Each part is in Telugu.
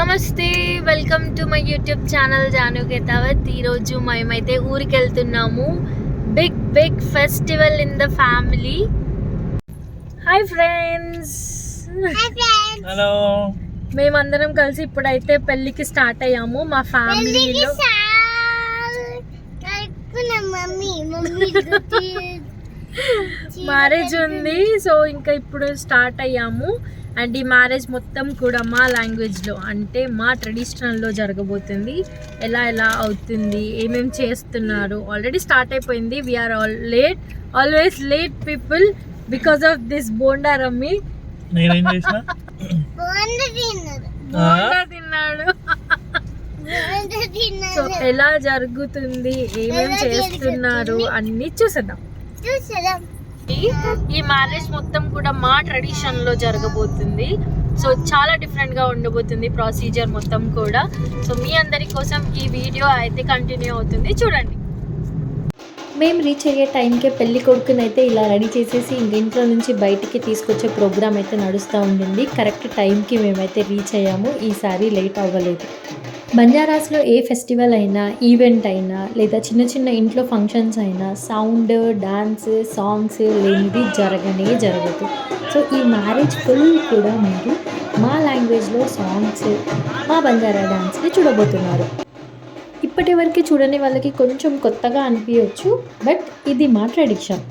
నమస్తే, welcome to my YouTube channel Janu Ketavath. ఈరోజు మేమైతే ఊరికి వెళ్తున్నాము. Big festival in the family. Hi friends. Hello. మేమందరం కలిసి ఇప్పుడైతే పెళ్ళికి స్టార్ట్ అయ్యాము. మా ఫ్యామిలీలో మ్యారేజ్ ఉంది. సో ఇంకా ఇప్పుడు స్టార్ట్ అయ్యాము. అండ్ ఈ మ్యారేజ్ మొత్తం కూడా మా లాంగ్వేజ్లో, అంటే మా ట్రెడిషనల్లో జరగబోతుంది. ఎలా అవుతుంది, ఏమేమి చేస్తున్నారు, ఆల్రెడీ స్టార్ట్ అయిపోయింది. We are always late people because of this bonda రమ్మి. తిన్నాడు. సో ఎలా జరుగుతుంది, ఏమేమి చేస్తున్నారు అన్ని చూసేద్దాం. ఈ మ్యారేజ్ మొత్తం కూడా మా ట్రెడిషన్ లో జరగబోతుంది. సో చాలా డిఫరెంట్ గా ఉండబోతుంది ప్రొసీజర్ మొత్తం కూడా. సో మీ అందరి కోసం ఈ వీడియో అయితే కంటిన్యూ అవుతుంది, చూడండి. మేము రీచ్ అయ్యే టైంకే పెళ్లి కొడుకుని అయితే ఇలా రెడీ చేసేసి ఇంట్లో నుంచి బయటికి తీసుకొచ్చే ప్రోగ్రామ్ అయితే నడుస్తూ ఉండింది. కరెక్ట్ టైంకి మేమైతే రీచ్ అయ్యాము. ఈసారి లేట్ అవ్వలేదు. బంజారాస్లో ఏ ఫెస్టివల్ అయినా, ఈవెంట్ అయినా, లేదా చిన్న ఇంట్లో ఫంక్షన్స్ అయినా సౌండ్, డాన్స్, సాంగ్స్ లేనిది జరగదు. సో ఈ మ్యారేజ్ ఫుల్ కూడా మీరు మా లాంగ్వేజ్లో సాంగ్స్, మా బంజారా డాన్స్ని చూడబోతున్నారు. ఇప్పటి వరకు చూడని వాళ్ళకి కొంచెం కొత్తగా అనిపించవచ్చు, బట్ ఇది మా ట్రెడిషన్.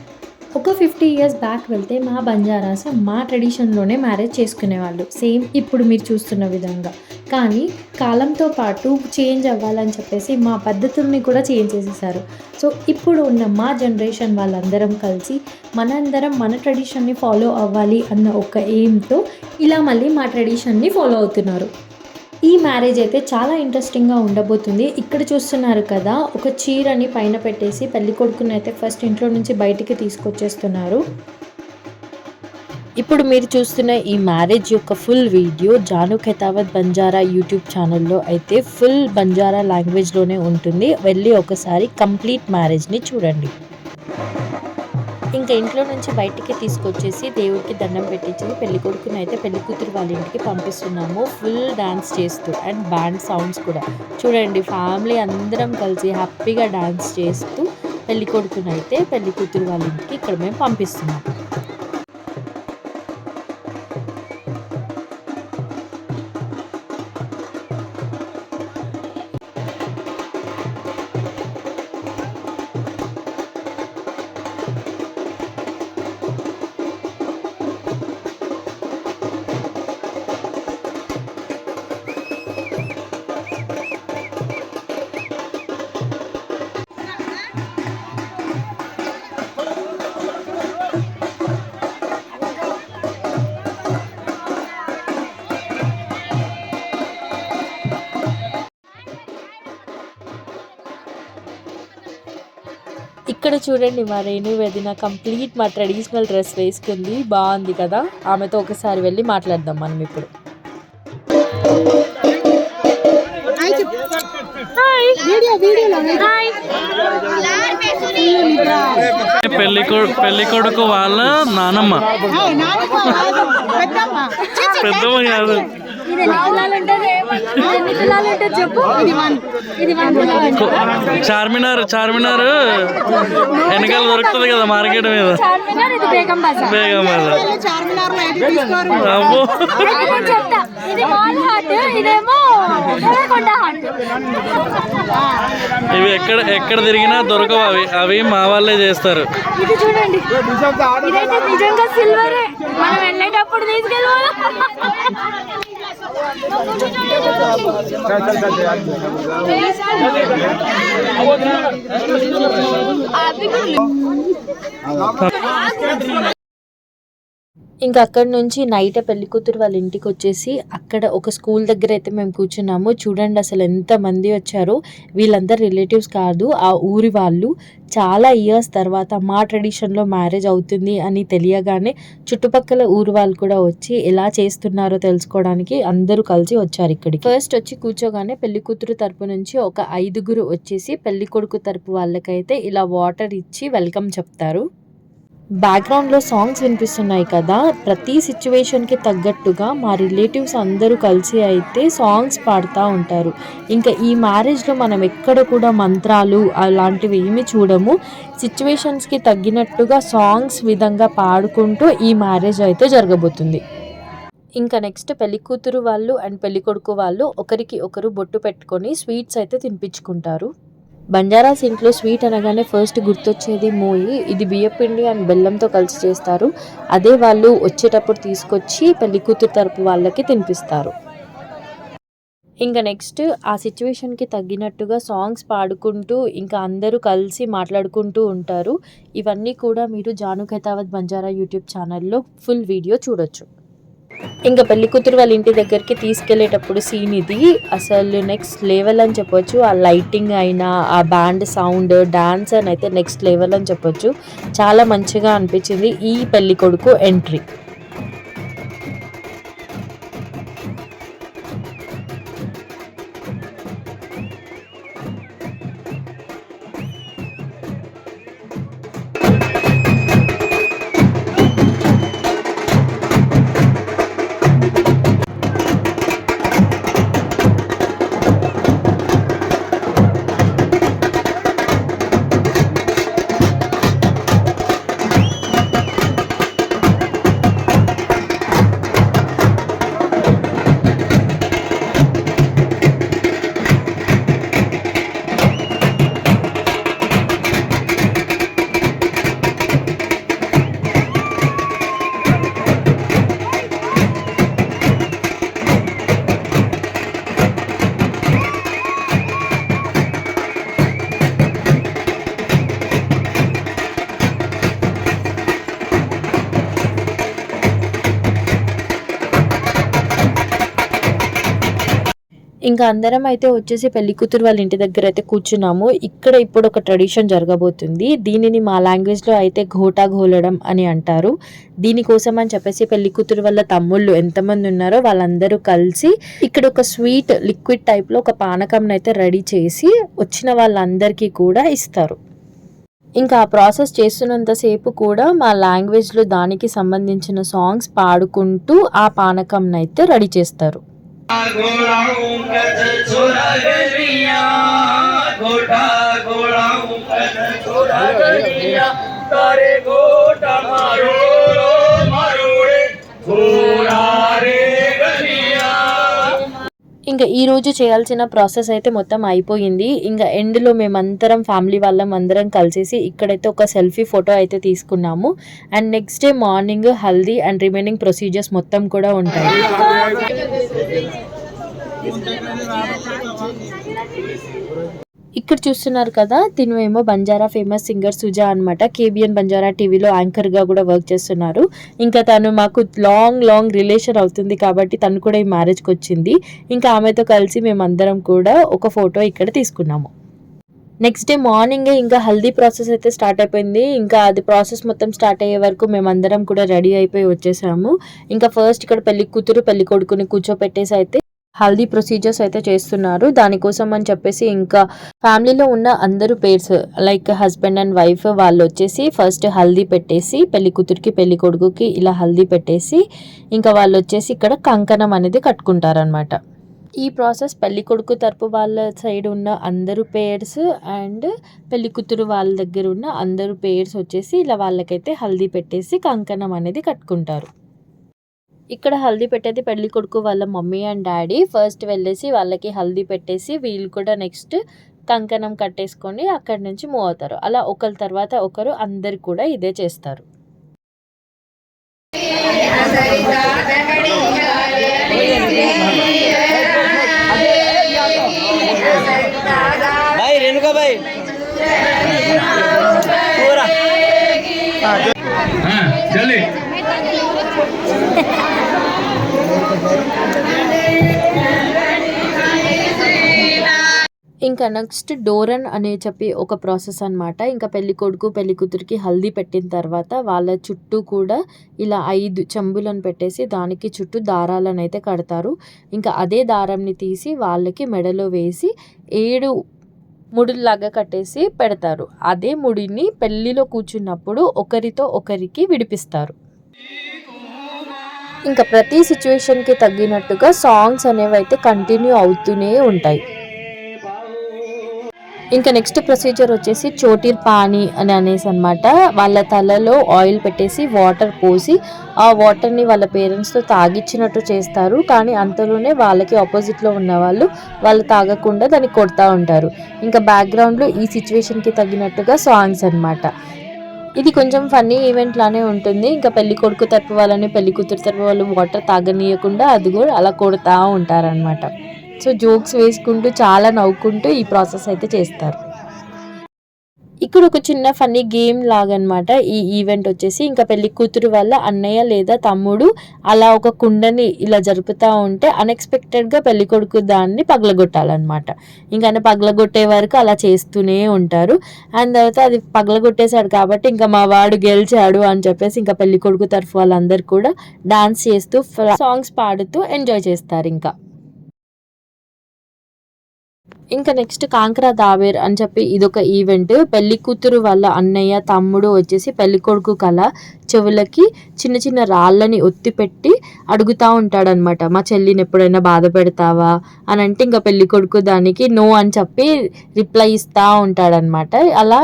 ఒక 50 years బ్యాక్ వెళ్తే మా బంజారాస్ మా ట్రెడిషన్లోనే మ్యారేజ్ చేసుకునేవాళ్ళు, సేమ్ ఇప్పుడు మీరు చూస్తున్న విధంగా. కానీ కాలంతో పాటు చేంజ్ అవ్వాలని చెప్పేసి మా పద్ధతుల్ని కూడా చేంజ్ చేసేసారు. సో ఇప్పుడు ఉన్న మా జనరేషన్ వాళ్ళందరం కలిసి మనందరం మన ట్రెడిషన్ని ఫాలో అవ్వాలి అన్న ఒక ఎయిమ్తో ఇలా మళ్ళీ మా ట్రెడిషన్ని ఫాలో అవుతున్నారు. ఈ మ్యారేజ్ అయితే చాలా ఇంట్రెస్టింగ్గా ఉండబోతుంది. ఇక్కడ చూస్తున్నారు కదా, ఒక చీరని పైన పెట్టేసి పెళ్లి కొడుకుని అయితే ఫస్ట్ ఇంట్లో నుంచి బయటికి తీసుకొచ్చేస్తున్నారు. ఇప్పుడు మీరు చూస్తున్న ఈ మ్యారేజ్ యొక్క full video Janu Ketavath Banjara YouTube ఛానల్లో అయితే ఫుల్ బంజారా లాంగ్వేజ్లోనే ఉంటుంది. వెళ్ళి ఒకసారి కంప్లీట్ మ్యారేజ్ని చూడండి. ఇంకా ఇంట్లో నుంచి బయటికి తీసుకొచ్చేసి దేవుడికి దండం పెట్టించి పెళ్లి కొడుకుని అయితే పెళ్లి కూతురు వాళ్ళ ఇంటికి పంపిస్తున్నాము, ఫుల్ డాన్స్ చేస్తూ. అండ్ బ్యాండ్ సౌండ్స్ కూడా చూడండి. ఫ్యామిలీ అందరం కలిసి హ్యాపీగా డాన్స్ చేస్తూ పెళ్లి కొడుకుని అయితే పెళ్లి కూతురు వాళ్ళ ఇంటికి ఇక్కడ మేము పంపిస్తున్నాము. ఇక్కడ చూడండి, మా రేణు వదిన కంప్లీట్ మా ట్రెడిషనల్ డ్రెస్ వేసుకుంది. బాగుంది కదా. ఆమెతో ఒకసారి వెళ్ళి మాట్లాడదాం మనం ఇప్పుడు. పెళ్లి కొడుకు వాళ్ళ నానమ్మ, పెద్దమ్మ కాదు. చార్మినార్ వెనకాల దొరుకుతుంది కదా మార్కెట్ మీద. బేగం బజార్. ఇవి ఎక్కడ తిరిగినా దొరకవు. అవి మా వాళ్ళే చేస్తారు. ఇది చూడండి, ఇదైతే నిజంగా సిల్వరే. మనం వెళ్ళేటప్పుడు తీసుకెళ్ళాలి. ఇంకా అక్కడ నుంచి నైట్ పెళ్లి కూతురు వాళ్ళ ఇంటికి వచ్చేసి అక్కడ ఒక స్కూల్ దగ్గర అయితే మేము కూర్చున్నాము. చూడండి అసలు ఎంత మంది వచ్చారో. వీళ్ళందరూ రిలేటివ్స్ కాదు, ఆ ఊరి వాళ్ళు. చాలా ఇయర్స్ తర్వాత మా ట్రెడిషన్లో మ్యారేజ్ అవుతుంది అని తెలియగానే చుట్టుపక్కల ఊరు వాళ్ళు కూడా వచ్చి ఎలా చేస్తున్నారో తెలుసుకోవడానికి అందరూ కలిసి వచ్చారు ఇక్కడికి. ఫస్ట్ వచ్చి కూర్చోగానే పెళ్లి కూతురు తరపు నుంచి ఒక 5 వచ్చేసి పెళ్లి కొడుకు తరపు వాళ్ళకైతే ఇలా వాటర్ ఇచ్చి వెల్కమ్ చెప్తారు. బ్యాక్గ్రౌండ్లో సాంగ్స్ వినిపిస్తున్నాయి కదా, ప్రతి సిచ్యువేషన్కి తగ్గట్టుగా మా రిలేటివ్స్ అందరూ కలిసి అయితే సాంగ్స్ పాడుతూ ఉంటారు. ఇంకా ఈ మ్యారేజ్లో మనం ఎక్కడ కూడా మంత్రాలు అలాంటివి ఏమీ చూడము. సిచ్యువేషన్స్కి తగ్గినట్టుగా సాంగ్స్ విధంగా పాడుకుంటూ ఈ మ్యారేజ్ అయితే జరగబోతుంది. ఇంకా నెక్స్ట్ పెళ్ళికూతురు వాళ్ళు అండ్ పెళ్ళికొడుకు వాళ్ళు ఒకరికి ఒకరు బొట్టు పెట్టుకొని స్వీట్స్ అయితే తినిపించుకుంటారు. బంజారాస్ ఇంట్లో స్వీట్ అనగానే ఫస్ట్ గుర్తొచ్చేది మోయి. ఇది బియ్యపిండి అండ్ బెల్లంతో కలిసి చేస్తారు. అదే వాళ్ళు వచ్చేటప్పుడు తీసుకొచ్చి పెళ్ళికూతురు తరపు వాళ్ళకి తినిపిస్తారు. ఇంకా నెక్స్ట్ ఆ సిచ్యువేషన్కి తగ్గినట్టుగా సాంగ్స్ పాడుకుంటూ ఇంకా అందరూ కలిసి మాట్లాడుకుంటూ ఉంటారు. ఇవన్నీ కూడా మీరు జాను ఖైతావత్ బంజారా యూట్యూబ్ ఛానల్లో ఫుల్ వీడియో చూడొచ్చు. ఇంకా పెళ్ళికూతురు వాళ్ళ ఇంటి దగ్గరికి తీసుకెళ్లేటప్పుడు సీన్ ఇది అసలు నెక్స్ట్ లెవెల్ అని చెప్పొచ్చు. ఆ లైటింగ్ అయినా, ఆ బ్యాండ్ సౌండ్, డాన్స్ అని అయితే నెక్స్ట్ లెవెల్ అని చెప్పొచ్చు. చాలా మంచిగా అనిపించింది ఈ పెళ్ళికొడుకు ఎంట్రీ. ఇంకా అందరం అయితే వచ్చేసి పెళ్ళికూతురు వాళ్ళ ఇంటి దగ్గర అయితే కూర్చున్నాము. ఇక్కడ ఇప్పుడు ఒక ట్రెడిషన్ జరగబోతుంది. దీనిని మా లాంగ్వేజ్లో అయితే ఘోటా ఘోలడం అని అంటారు. దీనికోసం అని చెప్పేసి పెళ్ళికూతురు వాళ్ళ తమ్ముళ్ళు ఎంతమంది ఉన్నారో వాళ్ళందరూ కలిసి ఇక్కడ ఒక స్వీట్ లిక్విడ్ టైప్లో ఒక పానకం అయితే రెడీ చేసి వచ్చిన వాళ్ళందరికీ కూడా ఇస్తారు. ఇంకా ఆ ప్రాసెస్ చేస్తున్నంతసేపు కూడా మా లాంగ్వేజ్లో దానికి సంబంధించిన సాంగ్స్ పాడుకుంటూ ఆ పానకం అయితే రెడీ చేస్తారు. ఇంకా ఈ రోజు చేయాల్సిన ప్రాసెస్ అయితే మొత్తం అయిపోయింది. ఇంకా ఎండ్లో మేమందరం ఫ్యామిలీ వాళ్ళం అందరం కలిసేసి ఇక్కడైతే ఒక సెల్ఫీ ఫోటో అయితే తీసుకున్నాము. And next day morning haldi and remaining procedures మొత్తం కూడా ఉంటాయి. ఇక్కడ చూస్తున్నారు కదా, తిను ఏమో బంజారా ఫేమస్ సింగర్ సుజా అనమాట. కేబిఎన్ బంజారా టీవీలో యాంకర్గా కూడా వర్క్ చేస్తున్నారు. ఇంకా తను మాకు లాంగ్ రిలేషన్ అవుతుంది కాబట్టి తను కూడా ఈ మ్యారేజ్కి వచ్చింది. ఇంకా ఆమెతో కలిసి మేమందరం కూడా ఒక ఫోటో ఇక్కడ తీసుకున్నాము. నెక్స్ట్ డే మార్నింగే ఇంకా హల్దీ ప్రాసెస్ అయితే స్టార్ట్ అయిపోయింది. ఇంకా అది ప్రాసెస్ మొత్తం స్టార్ట్ అయ్యే వరకు మేమందరం కూడా రెడీ అయిపోయి వచ్చేసాము. ఇంకా ఫస్ట్ ఇక్కడ పెళ్లి కూతురు పెళ్లి కొడుకుని కూర్చోపెట్టేసి అయితే హల్దీ ప్రొసీజర్స్ అయితే చేస్తున్నారు. దానికోసం అని చెప్పేసి ఇంకా ఫ్యామిలీలో ఉన్న అందరూ pairs like husband and wife వాళ్ళు వచ్చేసి ఫస్ట్ హల్దీ పెట్టేసి పెళ్లి కూతురికి పెళ్లి కొడుకుకి ఇలా హల్దీ పెట్టేసి ఇంకా వాళ్ళు వచ్చేసి ఇక్కడ కంకణం అనేది కట్టుకుంటారనమాట. ఈ ప్రాసెస్ పెళ్లి కొడుకు తరపు వాళ్ళ సైడ్ ఉన్న అందరూ పేర్స్ అండ్ పెళ్లి కూతురు వాళ్ళ దగ్గర ఉన్న అందరూ పేర్స్ వచ్చేసి ఇలా వాళ్ళకైతే హల్దీ పెట్టేసి కంకణం అనేది కట్టుకుంటారు. ఇక్కడ హల్దీ పెట్టేది పెళ్లి కొడుకు వాళ్ళ మమ్మీ అండ్ డాడీ. ఫస్ట్ వెళ్ళేసి వాళ్ళకి హల్దీ పెట్టేసి వీళ్ళు కూడా నెక్స్ట్ కంకణం కట్టేసుకొని అక్కడి నుంచి మూవ్ అవుతారు. అలా ఒకరి తర్వాత ఒకరు అందరు కూడా ఇదే చేస్తారు. ఇంకా నెక్స్ట్ డోరన్ అనే చెప్పి ఒక ప్రాసెస్ అనమాట. ఇంకా పెళ్లి కొడుకు పెళ్లి కూతురికి హల్దీ పెట్టిన తర్వాత వాళ్ళ చుట్టూ కూడా ఇలా 5 చెంబులను పెట్టేసి దానికి చుట్టూ దారాలను అయితే కడతారు. ఇంకా అదే దారంని తీసి వాళ్ళకి మెడలో వేసి 7 ముడుల్లాగా కట్టేసి పెడతారు. అదే ముడిని పెళ్లిలో కూర్చున్నప్పుడు ఒకరితో ఒకరికి విడిపిస్తారు. ఇంకా ప్రతి సిచ్యువేషన్కి తగ్గినట్టుగా సాంగ్స్ అనేవి అయితే కంటిన్యూ అవుతూనే ఉంటాయి. ఇంకా నెక్స్ట్ ప్రొసీజర్ వచ్చేసి చోటీర్ పానీ అని అనేసి అనమాట. వాళ్ళ తలలో ఆయిల్ పెట్టేసి వాటర్ పోసి ఆ వాటర్ని వాళ్ళ పేరెంట్స్తో తాగిచ్చినట్టు చేస్తారు. కానీ అంతలోనే వాళ్ళకి ఆపోజిట్లో ఉన్న వాళ్ళు తాగకుండా దాన్ని కొడతా ఉంటారు. ఇంకా బ్యాక్గ్రౌండ్లో ఈ సిచ్యువేషన్కి తగ్గినట్టుగా సాంగ్స్ అనమాట. ఇది కొంచెం ఫన్నీ ఈవెంట్ లానే ఉంటుంది. ఇంకా పెళ్లి కొడుకు తరపు వాళ్ళని పెళ్లి కూతురు తరపు వాళ్ళు వాటర్ తాగనీయకుండా అది కూడా అలా కొడతా ఉంటారనమాట. సో జోక్స్ వేసుకుంటూ చాలా నవ్వుకుంటూ ఈ ప్రాసెస్ అయితే చేస్తారు. ఇక్కడ ఒక చిన్న ఫన్నీ గేమ్ లాగనమాట ఈ ఈవెంట్ వచ్చేసి. ఇంకా పెళ్లి కూతురు వల్ల అన్నయ్య లేదా తమ్ముడు అలా ఒక కుండని ఇలా జరుపుతూ ఉంటే అన్ఎక్స్పెక్టెడ్గా పెళ్లి కొడుకు దాన్ని పగలగొట్టాలన్నమాట. ఇంకా ఆయన పగలగొట్టే వరకు అలా చేస్తూనే ఉంటారు. అండ్ తర్వాత అది పగలగొట్టేశాడు కాబట్టి ఇంకా మా వాడు గెలిచాడు అని చెప్పేసి ఇంకా పెళ్లి కొడుకు తరఫు వాళ్ళందరూ కూడా డాన్స్ చేస్తూ సాంగ్స్ పాడుతూ ఎంజాయ్ చేస్తారు. ఇంకా నెక్స్ట్ కాంక్రా దావేర్ అని చెప్పి ఇదొక ఈవెంట్. పెళ్లి కూతురు వాళ్ళ అన్నయ్య తమ్ముడు వచ్చేసి పెళ్లి కొడుకు కల చెవులకి చిన్న చిన్న రాళ్ళని ఒత్తి పెట్టి అడుగుతూ ఉంటాడనమాట, మా చెల్లిని ఎప్పుడైనా బాధ పెడతావా అని అంటే ఇంకా పెళ్లి కొడుకు దానికి నో అని చెప్పి రిప్లై ఇస్తూ ఉంటాడనమాట. అలా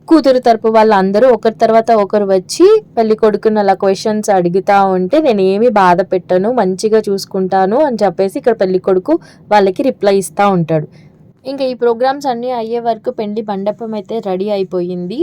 కూతురు తరపు వాళ్ళందరూ ఒకరి తర్వాత ఒకరు వచ్చి పెళ్లి కొడుకుని అలా క్వశ్చన్స్ అడుగుతూ ఉంటే నేను ఏమి బాధ పెట్టను, మంచిగా చూసుకుంటాను అని చెప్పేసి ఇక్కడ పెళ్లి కొడుకు వాళ్ళకి రిప్లై ఇస్తూ ఉంటాడు. ఇంకా ఈ ప్రోగ్రామ్స్ అన్నీ అయ్యే వరకు పెళ్లి మండపం అయితే రెడీ అయిపోయింది.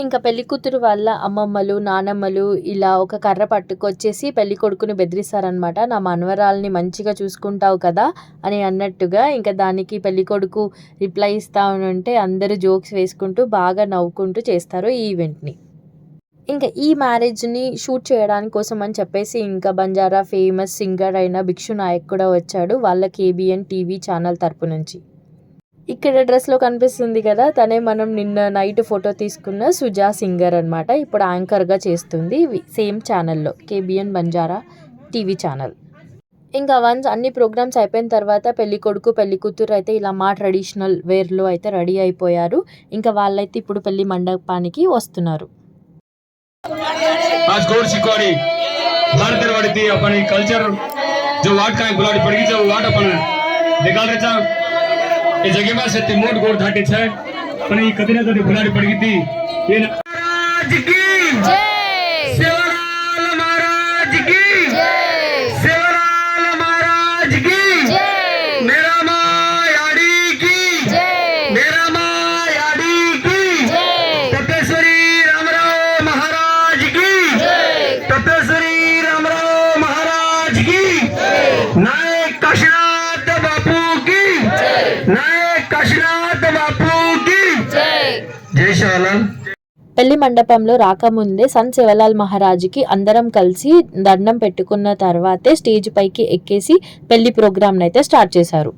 ఇంకా పెళ్లి కూతురు వాళ్ళ అమ్మమ్మలు నానమ్మలు ఇలా ఒక కర్ర పట్టుకొచ్చేసి పెళ్లి కొడుకుని బెదిరిస్తారనమాట, నా మనవరాల్ని మంచిగా చూసుకుంటావు కదా అని అన్నట్టుగా. ఇంకా దానికి పెళ్లి కొడుకు రిప్లై ఇస్తా ఉంటే అందరూ జోక్స్ వేసుకుంటూ బాగా నవ్వుకుంటూ చేస్తారు ఈ ఈవెంట్ని. ఇంకా ఈ మ్యారేజ్ని షూట్ చేయడానికి కోసం అని చెప్పేసి ఇంకా బంజారా ఫేమస్ సింగర్ అయిన భిక్షు నాయక్ కూడా వచ్చాడు వాళ్ళ KBN టీవీ ఛానల్ తరపు నుంచి. ఇక్కడ డ్రెస్లో కనిపిస్తుంది కదా, తనే మనం నిన్న నైట్ ఫోటో తీసుకున్న సుజా సింగర్ అనమాట. ఇప్పుడు యాంకర్గా చేస్తుంది సేమ్ ఛానల్లో, KBN బంజారా టీవీ ఛానల్. ఇంకా వన్స్ అన్ని ప్రోగ్రామ్స్ అయిపోయిన తర్వాత పెళ్లి కొడుకు పెళ్లి కూతురు అయితే ఇలా మా ట్రెడిషనల్ వేర్లో అయితే రెడీ అయిపోయారు. ఇంకా వాళ్ళైతే ఇప్పుడు పెళ్లి మండపానికి వస్తున్నారు. इस जगह में से तिमोट गोर धाटे छे पण ई कदी ना कदी बुलाड़ी पड़गी थी ये महाराज की जय सेवलाल महाराज की जय सेवलाल महाराज की जय मेरा मायाड़ी की जय मेरा मायाड़ी की जय तपेश्वरी रामराव महाराज की जय तपेश्वरी रामराव महाराज की नायक काशीनाथ बापू की नायक काशीनाथ बापू की जय जय शिवलाल. పెళ్లి మండపంలో రాకముందే సంత్ శివలాల్ మహారాజుకి అందరం కలిసి దండం పెట్టుకున్న తర్వాతే స్టేజ్ పైకి ఎక్కేసి పెళ్లి ప్రోగ్రామ్ అయితే స్టార్ట్ చేశారు.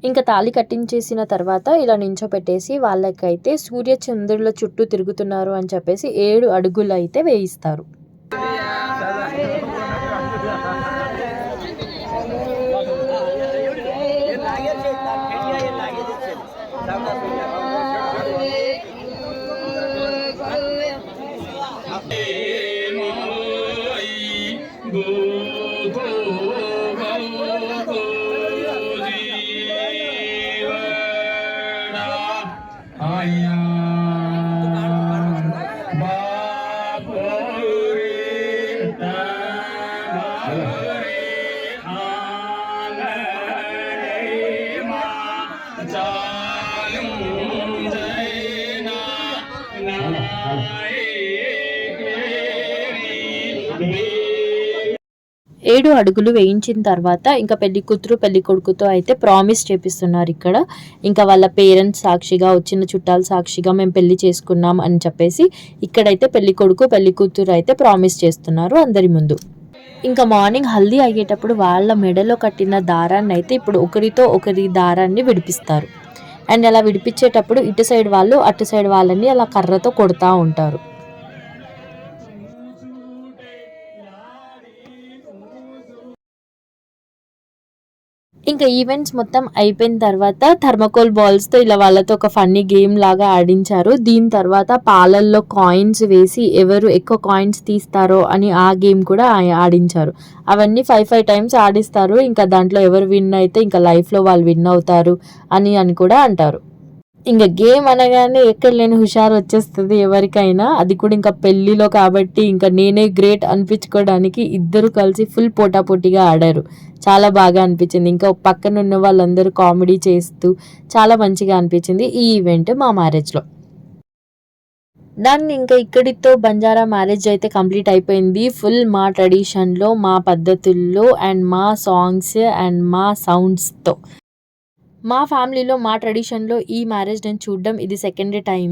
ఇంకా తాళి కట్టించేసిన తర్వాత ఇలా నించోపెట్టేసి వాళ్ళకైతే సూర్య చంద్రుల చుట్టూ తిరుగుతున్నారు అని చెప్పేసి 7 అడుగులు అయితే వేయిస్తారు. 7 అడుగులు వేయించిన తర్వాత ఇంకా పెళ్లి కూతురు పెళ్లి కొడుకుతో అయితే ప్రామిస్ చేపిస్తున్నారు ఇక్కడ. ఇంకా వాళ్ళ పేరెంట్స్ సాక్షిగా, వచ్చిన చుట్టాల సాక్షిగా మేము పెళ్లి చేసుకున్నాం అని చెప్పేసి ఇక్కడైతే పెళ్లి కొడుకు పెళ్లి కూతురు అయితే ప్రామిస్ చేస్తున్నారు అందరి ముందు. ఇంకా మార్నింగ్ హల్దీ అయ్యేటప్పుడు వాళ్ళ మెడలో కట్టిన దారాన్ని అయితే ఇప్పుడు ఒకరితో ఒకరి దారాన్ని విడిపిస్తారు. అండ్ అలా విడిపించేటప్పుడు ఇటు సైడ్ వాళ్ళు అటు సైడ్ వాళ్ళని అలా కర్రతో కొడుతూ ఉంటారు. ఇంకా ఈవెంట్స్ మొత్తం అయిపోయిన తర్వాత థర్మకోల్ బాల్స్తో ఇలా వాళ్ళతో ఒక ఫన్నీ గేమ్ లాగా ఆడించారు. దీని తర్వాత పాలల్లో కాయిన్స్ వేసి ఎవరు ఎక్కువ కాయిన్స్ తీస్తారో అని ఆ గేమ్ కూడా ఆడించారు. అవన్నీ 5 టైమ్స్ ఆడిస్తారు. ఇంకా దాంట్లో ఎవరు విన్ అయితే ఇంకా లైఫ్లో వాళ్ళు విన్ అవుతారు అని కూడా అంటారు. ఇంకా గేమ్ అనగానే ఎక్కడ లేని హుషారు వచ్చేస్తుంది ఎవరికైనా. అది కూడా ఇంకా పెళ్లిలో కాబట్టి ఇంకా నేనే గ్రేట్ అనిపించుకోవడానికి ఇద్దరు కలిసి ఫుల్ పోటాపోటీగా ఆడారు. చాలా బాగా అనిపించింది. ఇంకా పక్కన ఉన్న వాళ్ళందరూ కామెడీ చేస్తూ చాలా మంచిగా అనిపించింది ఈ ఈవెంట్ మా మ్యారేజ్లో. దాన్ని ఇంకా ఇక్కడితో బంజారా మ్యారేజ్ అయితే కంప్లీట్ అయిపోయింది. ఫుల్ మా ట్రెడిషన్లో, మా పద్ధతుల్లో అండ్ మా సాంగ్స్ అండ్ మా సౌండ్స్తో. మా ఫ్యామిలీలో మా ట్రెడిషన్లో ఈ మ్యారేజ్ నేను చూడడం ఇది సెకండ్ టైం.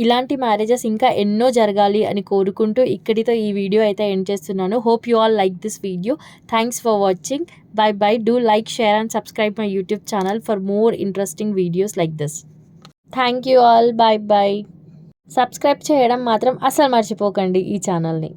ఇలాంటి మ్యారేజెస్ ఇంకా ఎన్నో జరగాలి అని కోరుకుంటూ ఇక్కడితో ఈ వీడియో అయితే ఎండ్ చేస్తున్నాను. Hope you all like this video. Thanks for watching. By. Do like, share and subscribe my YouTube channel for more interesting videos like this. Thank you all. By. Subscribe చేయడం మాత్రం అసలు మర్చిపోకండి ఈ ఛానల్ని.